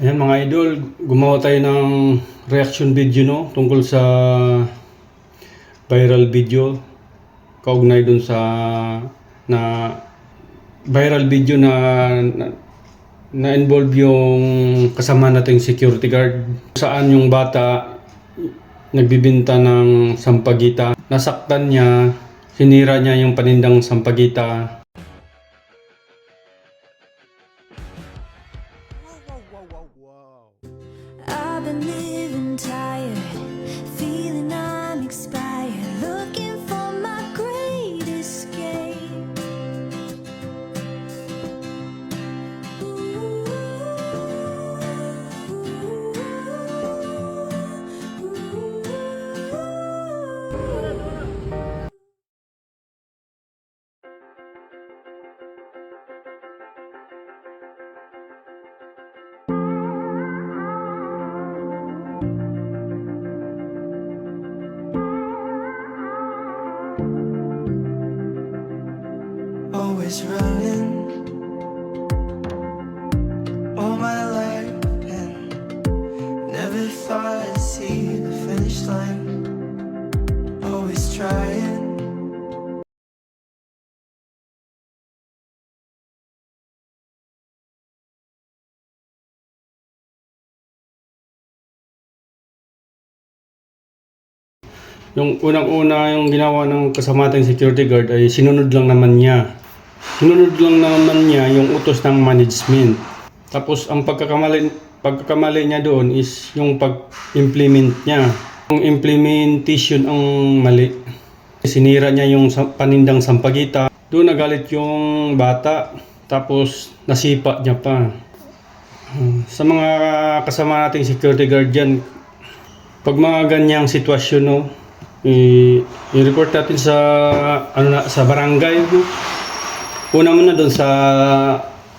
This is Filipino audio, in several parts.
Ayan mga idol, gumawa tayo ng reaction video no tungkol sa viral video kaugnay dun sa na viral video na involve yung kasama nating security guard saan yung bata nagbibinta ng sampagita, nasaktan niya, sinira niya yung panindang sampagita. I've been living tired, feeling I'm expired, looking for my great escape. Always running all my life and never thought I'd see the finish line. Always trying. Yung unang-una yung ginawa ng kasama nating security guard ay sinunod lang naman niya. Sinunod lang naman niya yung utos ng management. Tapos ang pagkakamali niya doon is yung pag-implement niya. Yung implementation ang mali. Sinira niya yung panindang sampagita. Doon nagalit yung bata. Tapos nasipa niya pa. Sa mga kasama nating security guard dyan, pag mga ganyang sitwasyon, no, i-report natin sa sa barangay, no? Una muna doon sa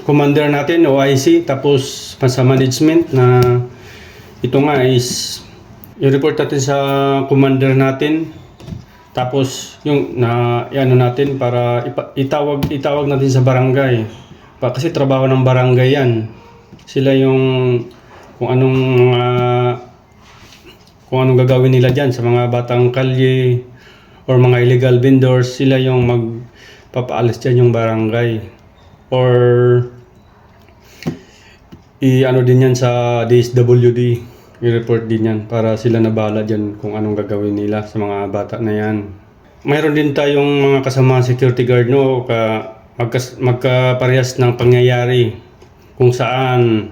commander natin o IC, tapos sa management na ito nga is i-report natin sa commander natin, tapos yung natin para itawag natin sa barangay kasi trabaho ng barangay yan. Sila yung kung anong gagawin nila dyan sa mga batang kalye or mga illegal vendors, sila yung magpapaalis dyan yung barangay. Or din yan sa DSWD, i-report din yan para sila na bahala dyan kung anong gagawin nila sa mga bata na yan. Mayroon din tayong mga kasama security guard, no, magkaparehas ng pangyayari kung saan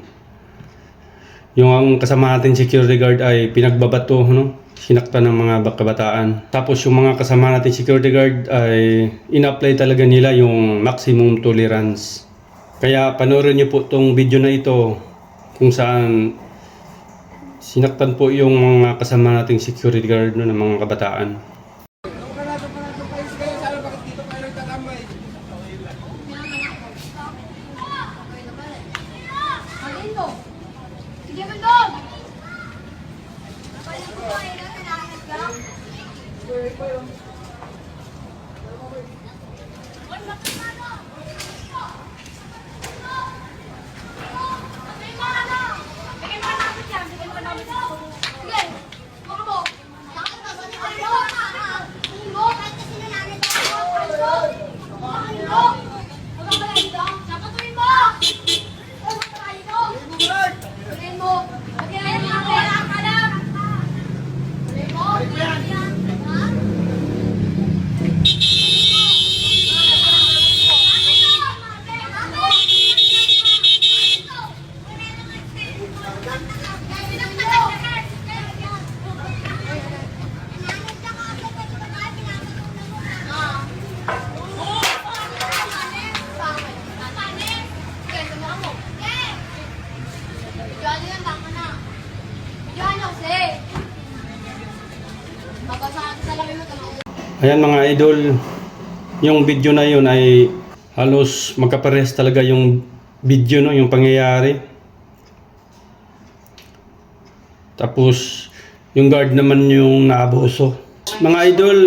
yung kasama nating security guard ay pinagbabato, no? Sinakta ng mga kabataan. Tapos yung mga kasama nating security guard ay in-apply talaga nila yung maximum tolerance. Kaya panoorin niyo po tong video na ito kung saan sinaktan po yung mga kasama nating security guard, no, ng mga kabataan. Sige mo doon! Ayan mga idol, yung video na yun ay halos magkaparehas talaga yung video, no, yung pangyayari. Tapos yung guard naman yung naabuso. Mga idol,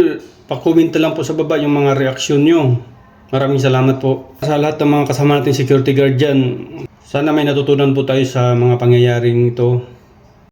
pa-comment lang po sa baba yung mga reaksyon nyo. Maraming salamat po. Sa lahat ng mga kasama natin security guard dyan, Sana may natutunan po tayo sa mga pangyayaring ito.